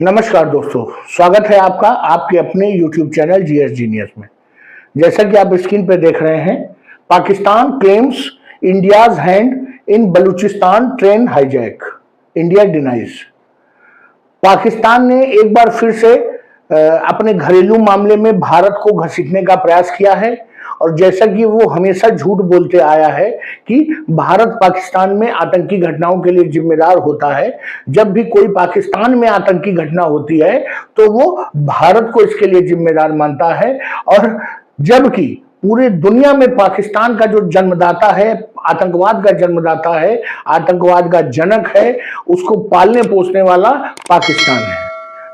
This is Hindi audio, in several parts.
नमस्कार दोस्तों, स्वागत है आपका आपके अपने YouTube चैनल जीएस जीनियस में। जैसा कि आप स्क्रीन पर देख रहे हैं, Pakistan claims India's hand in Balochistan train hijack, India denies. Pakistan ने एक बार फिर से अपने घरेलू मामले में भारत को घसीटने का प्रयास किया है और जैसा कि वो हमेशा झूठ बोलते आया है कि भारत पाकिस्तान में आतंकी घटनाओं के लिए जिम्मेदार होता है। जब भी कोई पाकिस्तान में आतंकी घटना होती है तो वो भारत को इसके लिए जिम्मेदार मानता है, और जबकि पूरे दुनिया में पाकिस्तान का जो जन्मदाता है, आतंकवाद का जन्मदाता है, आतंकवाद का जनक है, उसको पालने पोसने वाला पाकिस्तान है।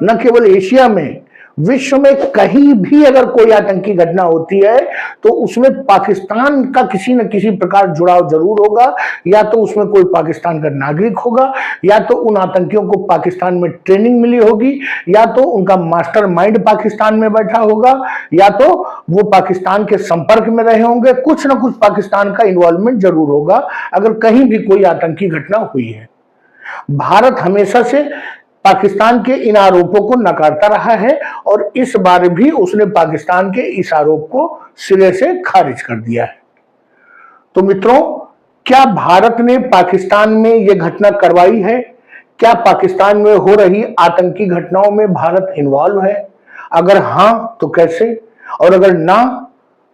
न केवल एशिया में, विश्व में कहीं भी अगर कोई आतंकी घटना होती है तो उसमें पाकिस्तान का किसी न किसी प्रकार जुड़ाव जरूर होगा। या तो उसमें कोई पाकिस्तान का नागरिक होगा, या तो उन आतंकियों को पाकिस्तान में ट्रेनिंग मिली होगी, या तो उनका मास्टरमाइंड पाकिस्तान में बैठा होगा, या तो वो पाकिस्तान के संपर्क में रहे होंगे। कुछ ना कुछ पाकिस्तान का इन्वॉल्वमेंट जरूर होगा अगर कहीं भी कोई आतंकी घटना हुई है। भारत हमेशा से पाकिस्तान के इन आरोपों को नकारता रहा है और इस बार भी उसने पाकिस्तान के इस आरोप को सिरे से खारिज कर दिया है। तो मित्रों, क्या भारत ने पाकिस्तान में यह घटना करवाई है? क्या पाकिस्तान में हो रही आतंकी घटनाओं में भारत इन्वॉल्व है? अगर हां तो कैसे, और अगर ना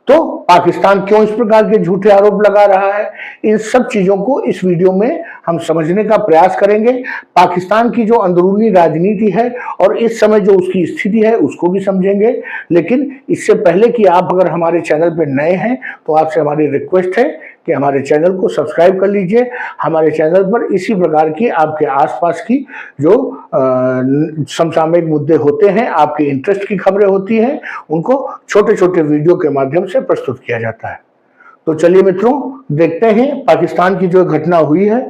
तो पाकिस्तान क्यों इस प्रकार के झूठे आरोप लगा रहा है? इन सब चीजों को इस वीडियो में हम समझने का प्रयास करेंगे। पाकिस्तान की जो अंदरूनी राजनीति है और इस समय जो उसकी स्थिति है उसको भी समझेंगे। लेकिन इससे पहले कि आप अगर हमारे चैनल पर नए हैं तो आपसे हमारी रिक्वेस्ट है कि हमारे चैनल को सब्सक्राइब कर लीजिए। हमारे चैनल पर इसी प्रकार की आपके आसपास की जो समसामयिक मुद्दे होते हैं, आपके इंटरेस्ट की खबरें होती हैं, उनको छोटे छोटे वीडियो के माध्यम से प्रस्तुत किया जाता है। तो चलिए मित्रों, देखते हैं पाकिस्तान की जो घटना हुई है।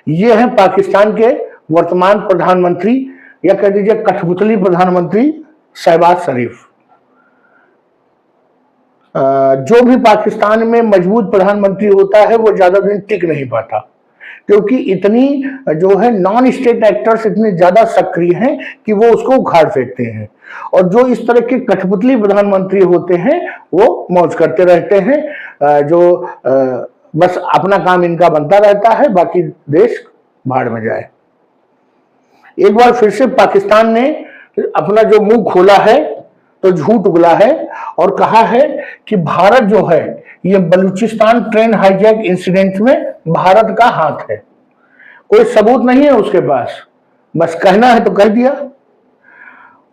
ये है पाकिस्तान के वर्तमान प्रधानमंत्री, या कह दीजिए कठपुतली प्रधानमंत्री शहबाज शरीफ। जो भी पाकिस्तान में मजबूत प्रधानमंत्री होता है वो ज्यादा दिन टिक नहीं पाता, क्योंकि इतनी जो है नॉन स्टेट एक्टर्स इतने ज्यादा सक्रिय हैं कि वो उसको उखाड़ फेंकते हैं। और जो इस तरह के कठपुतली प्रधानमंत्री होते हैं वो मौज करते रहते हैं, जो बस अपना काम इनका बनता रहता है, बाकी देश भाड़ में जाए। एक बार फिर से पाकिस्तान ने अपना जो मुंह खोला है तो झूठ उगला है और कहा है कि भारत जो है ये बलूचिस्तान ट्रेन हाईजैक इंसिडेंट में भारत का हाथ है। कोई सबूत नहीं है उसके पास, बस कहना है तो कह दिया।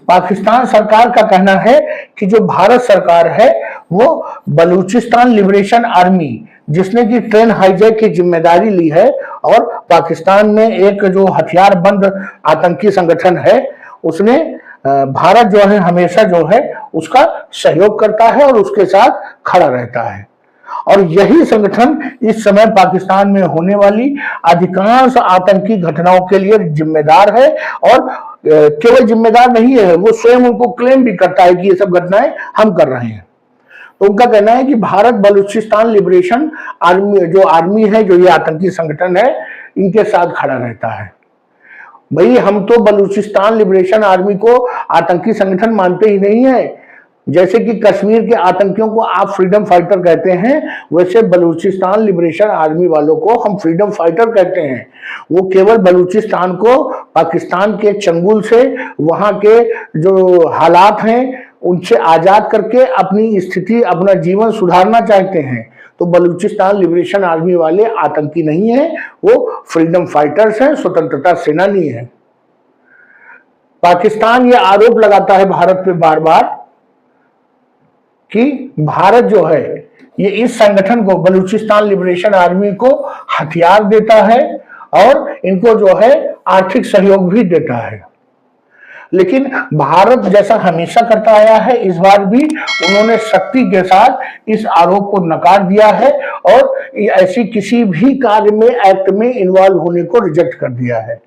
पाकिस्तान सरकार का कहना है कि जो भारत सरकार है वो बलूचिस्तान लिबरेशन आर्मी, जिसने की ट्रेन हाईजैक की जिम्मेदारी ली है, और पाकिस्तान में एक जो हथियार बंद आतंकी संगठन है उसने भारत जो है हमेशा जो है उसका सहयोग करता है और उसके साथ खड़ा रहता है। और यही संगठन इस समय पाकिस्तान में होने वाली अधिकांश आतंकी घटनाओं के लिए जिम्मेदार है, और केवल जिम्मेदार नहीं है, वो स्वयं उनको क्लेम भी करता है कि ये सब घटनाएं हम कर रहे हैं। तो उनका कहना है कि भारत बलूचिस्तान लिबरेशन आर्मी है, जो ये आतंकी संगठन है, इनके साथ खड़ा रहता है। भाई, हम तो बलूचिस्तान लिबरेशन आर्मी को आतंकी संगठन मानते ही नहीं है। जैसे कि कश्मीर के आतंकियों को आप फ्रीडम फाइटर कहते हैं, वैसे बलूचिस्तान लिबरेशन आर्मी वालों को हम फ्रीडम फाइटर कहते हैं। वो केवल बलूचिस्तान को पाकिस्तान के चंगुल से, वहां के जो हालात हैं उनसे आजाद करके अपनी स्थिति, अपना जीवन सुधारना चाहते हैं। तो बलूचिस्तान लिबरेशन आर्मी वाले आतंकी नहीं है, वो फ्रीडम फाइटर्स हैं, स्वतंत्रता सेनानी हैं। पाकिस्तान ये आरोप लगाता है भारत पे बार बार कि भारत जो है ये इस संगठन को, बलूचिस्तान लिबरेशन आर्मी को हथियार देता है और इनको जो है आर्थिक सहयोग भी देता है। लेकिन भारत जैसा हमेशा करता आया है, इस बार भी उन्होंने शक्ति के साथ इस आरोप को नकार दिया है और ऐसी किसी भी कार्य में, एक्ट में इन्वॉल्व होने को रिजेक्ट कर दिया है।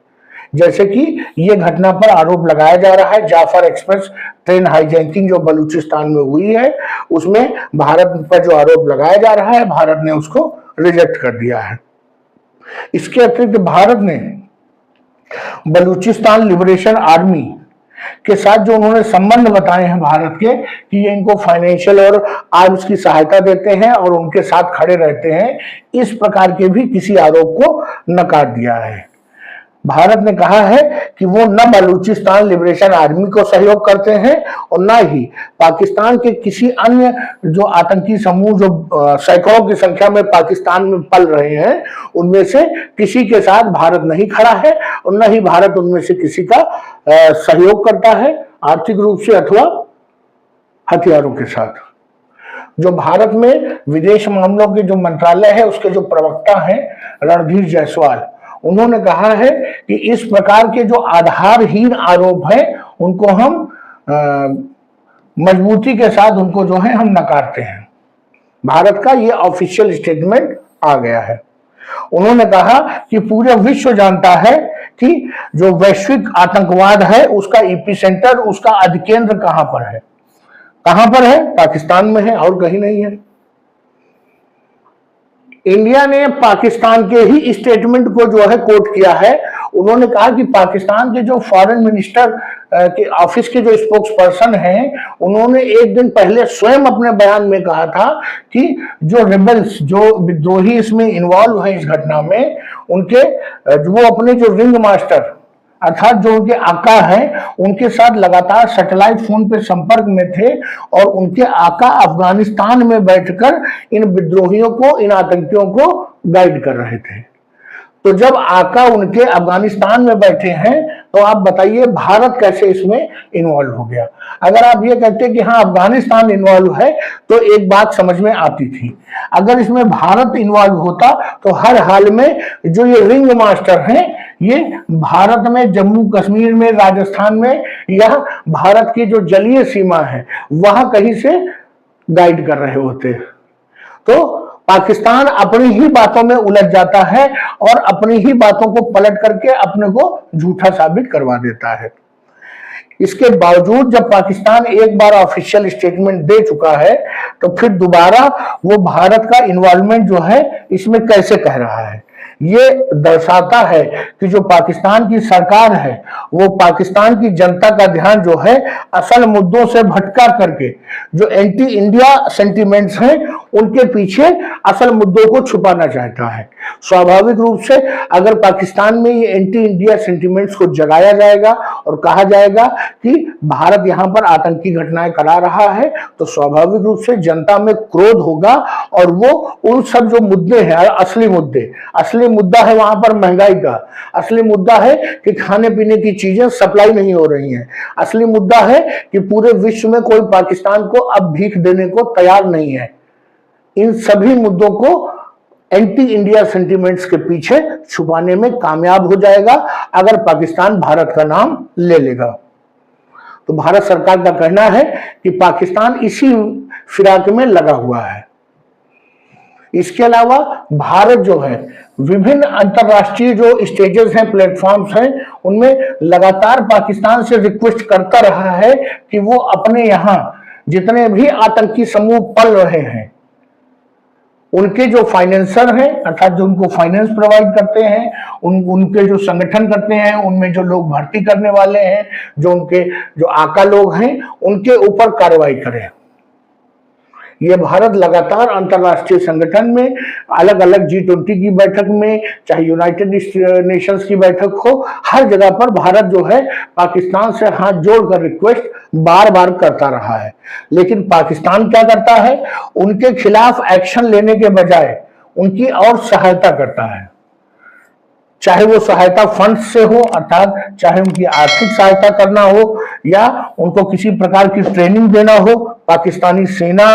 जैसे कि ये घटना पर आरोप लगाया जा रहा है, जाफर एक्सप्रेस ट्रेन हाईजैकिंग जो बलूचिस्तान में हुई है, उसमें भारत पर जो आरोप लगाया जा रहा है, भारत ने उसको रिजेक्ट कर दिया है। इसके अतिरिक्त भारत ने बलूचिस्तान लिबरेशन आर्मी के साथ जो उन्होंने संबंध बताए हैं भारत के, कि ये इनको फाइनेंशियल और आर्म्स की सहायता देते हैं और उनके साथ खड़े रहते हैं, इस प्रकार के भी किसी आरोप को नकार दिया है। भारत ने कहा है कि वो न बलूचिस्तान लिबरेशन आर्मी को सहयोग करते हैं और न ही पाकिस्तान के किसी अन्य जो आतंकी समूह जो सैकड़ों की संख्या में पाकिस्तान में पल रहे हैं, उनमें से किसी के साथ भारत नहीं खड़ा है और न ही भारत उनमें से किसी का सहयोग करता है आर्थिक रूप से अथवा हथियारों के साथ। जो भारत में विदेश मामलों के जो मंत्रालय है उसके जो प्रवक्ता हैं रणधीर जायसवाल, उन्होंने कहा है कि इस प्रकार के जो आधारहीन आरोप हैं उनको हम मजबूती के साथ उनको जो है हम नकारते हैं। भारत का ये ऑफिशियल स्टेटमेंट आ गया है। उन्होंने कहा कि पूरे विश्व जानता है कि जो वैश्विक आतंकवाद है उसका एपिसेंटर, उसका अधिकेंद्र कहां पर है। कहां पर है? पाकिस्तान में है और कहीं नहीं है। इंडिया ने पाकिस्तान के ही स्टेटमेंट को जो है कोट किया है। उन्होंने कहा कि पाकिस्तान के जो फॉरेन मिनिस्टर के ऑफिस के जो स्पोक्स पर्सन हैं, उन्होंने एक दिन पहले स्वयं अपने बयान में कहा था कि जो रिबल्स, जो विद्रोही इसमें इन्वॉल्व हैं इस घटना में, उनके वो अपने जो रिंग मास्टर अर्थात जो उनके आका हैं उनके साथ लगातार सैटेलाइट फोन पे संपर्क में थे और उनके आका अफगानिस्तान में बैठकर इन विद्रोहियों को, इन आतंकियों को गाइड कर रहे थे। तो जब आका उनके अफगानिस्तान में बैठे हैं तो आप बताइए भारत कैसे इसमें इन्वॉल्व हो गया। अगर आप ये कहते कि हाँ अफगानिस्तान इन्वॉल्व है तो एक बात समझ में आती थी। अगर इसमें भारत इन्वॉल्व होता तो हर हाल में जो ये रिंग मास्टर हैं ये भारत में, जम्मू कश्मीर में, राजस्थान में या भारत की जो जलीय सीमा है वहां कहीं से गाइड कर रहे होते। तो पाकिस्तान अपनी ही बातों में उलझ जाता है और अपनी ही बातों को पलट करके अपने को झूठा साबित करवा देता है। इसके बावजूद जब पाकिस्तान एक बार ऑफिशियल स्टेटमेंट दे चुका है तो फिर दोबारा वो भारत का इन्वॉल्वमेंट जो है इसमें कैसे कह रहा है। ये दर्शाता है कि जो पाकिस्तान की सरकार है वो पाकिस्तान की जनता का ध्यान जो है असल मुद्दों से भटका करके जो एंटी इंडिया सेंटिमेंट्स हैं उनके पीछे असल मुद्दों को छुपाना चाहता है। स्वाभाविक रूप से अगर पाकिस्तान में ये एंटी इंडिया सेंटिमेंट्स को जगाया जाएगा और कहा जाएगा कि भारत यहाँ पर आतंकी घटनाएं करा रहा है तो स्वाभाविक रूप से जनता में क्रोध होगा और वो उन सब जो मुद्दे हैं, असली मुद्दा है वहां पर महंगाई का, असली मुद्दा है कि खाने पीने की चीजें सप्लाई नहीं हो रही हैं, असली मुद्दा है कि पूरे विश्व में कोई पाकिस्तान को अब भीख देने को तैयार नहीं है। इन सभी मुद्दों को एंटी इंडिया सेंटिमेंट्स के पीछे छुपाने में कामयाब हो जाएगा अगर पाकिस्तान भारत का नाम ले लेगा। तो भारत सरकार का कहना है कि पाकिस्तान इसी फिराक में लगा हुआ है। इसके अलावा भारत जो है विभिन्न अंतरराष्ट्रीय जो स्टेजेस हैं, प्लेटफॉर्म्स हैं, उनमें लगातार पाकिस्तान से रिक्वेस्ट करता रहा है कि वो अपने यहाँ जितने भी आतंकी समूह पल रहे हैं उनके जो फाइनेंसर हैं अर्थात जो उनको फाइनेंस प्रोवाइड करते हैं, उनके जो संगठन करते हैं, उनमें जो लोग भर्ती करने वाले हैं, जो उनके जो आका लोग हैं, उनके ऊपर कार्रवाई करें। ये भारत लगातार अंतरराष्ट्रीय संगठन में, अलग अलग G20 की बैठक में, चाहे यूनाइटेड नेशंस की बैठक हो, हर जगह पर भारत जो है पाकिस्तान से हाथ जोड़कर रिक्वेस्ट बार बार करता रहा है। लेकिन पाकिस्तान क्या करता है, उनके खिलाफ एक्शन लेने के बजाय उनकी और सहायता करता है। चाहे वो सहायता फंड से हो अर्थात चाहे उनकी आर्थिक सहायता करना हो या उनको किसी प्रकार की ट्रेनिंग देना हो, पाकिस्तानी सेना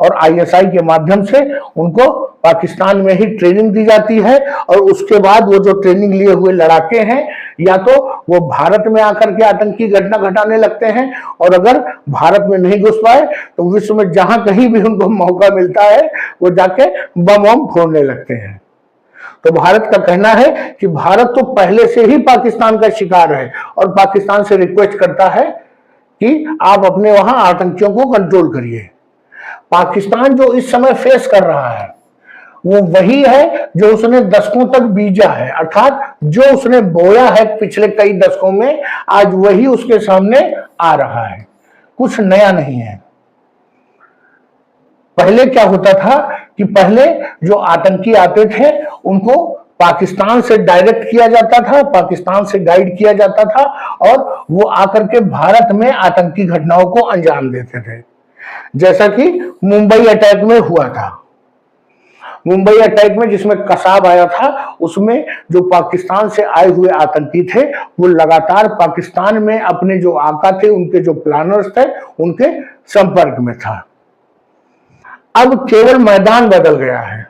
और ISI के माध्यम से उनको पाकिस्तान में ही ट्रेनिंग दी जाती है और उसके बाद वो जो ट्रेनिंग लिए हुए लड़ाके हैं या तो वो भारत में आकर के आतंकी घटना घटाने लगते हैं और अगर भारत में नहीं घुस पाए तो विश्व में जहां कहीं भी उनको मौका मिलता है वो जाके बम वम फोड़ने लगते हैं। तो भारत का कहना है कि भारत तो पहले से ही पाकिस्तान का शिकार है और पाकिस्तान से रिक्वेस्ट करता है कि आप अपने वहां आतंकियों को कंट्रोल करिए। पाकिस्तान जो इस समय फेस कर रहा है वो वही है जो उसने दशकों तक बीजा है, अर्थात जो उसने बोया है पिछले कई दशकों में, आज वही उसके सामने आ रहा है, कुछ नया नहीं है। पहले क्या होता था कि पहले जो आतंकी आते थे उनको पाकिस्तान से डायरेक्ट किया जाता था, पाकिस्तान से गाइड किया जाता था और वो आकर के भारत में आतंकी घटनाओं को अंजाम देते थे, जैसा कि मुंबई अटैक में हुआ था। मुंबई अटैक में जिसमें कसाब आया था, उसमें जो पाकिस्तान से आए हुए आतंकी थे वो लगातार पाकिस्तान में अपने जो आका थे, उनके जो प्लानर्स थे, उनके संपर्क में था। अब केवल मैदान बदल गया है।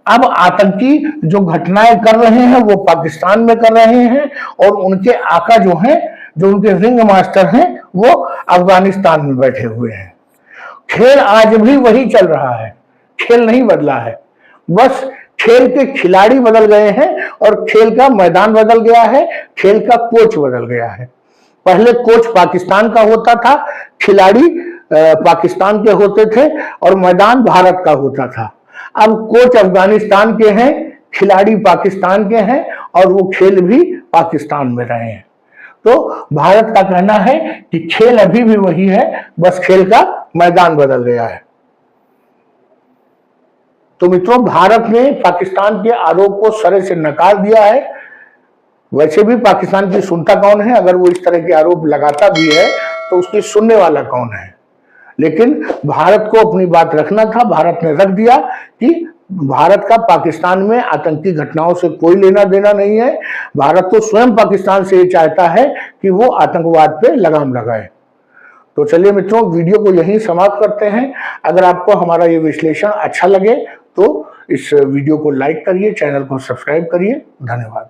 अब आतंकी जो घटनाएं कर रहे हैं वो पाकिस्तान में कर रहे हैं और उनके आका जो हैं, जो उनके रिंग मास्टर हैं, वो अफगानिस्तान में बैठे हुए हैं। खेल आज भी वही चल रहा है, खेल नहीं बदला है, बस खेल के खिलाड़ी बदल गए हैं और खेल का मैदान बदल गया है, खेल का कोच बदल गया है। पहले कोच पाकिस्तान का होता था, खिलाड़ी पाकिस्तान के होते थे और मैदान भारत का होता था। अब कोच अफगानिस्तान के हैं, खिलाड़ी पाकिस्तान के हैं और वो खेल भी पाकिस्तान में रहे हैं। तो भारत का कहना है कि खेल अभी भी वही है, बस खेल का मैदान बदल गया है। तो मित्रों, भारत ने पाकिस्तान के आरोप को सरे से नकार दिया है। वैसे भी पाकिस्तान की सुनता कौन है? अगर वो इस तरह के आरोप लगाता भी है तो उसकी सुनने वाला कौन है? लेकिन भारत को अपनी बात रखना था, भारत ने रख दिया कि भारत का पाकिस्तान में आतंकी घटनाओं से कोई लेना देना नहीं है। भारत तो स्वयं पाकिस्तान से ये चाहता है कि वो आतंकवाद पे लगाम लगाए। तो चलिए मित्रों, वीडियो को यहीं समाप्त करते हैं। अगर आपको हमारा ये विश्लेषण अच्छा लगे तो इस वीडियो को लाइक करिए, चैनल को सब्सक्राइब करिए। धन्यवाद।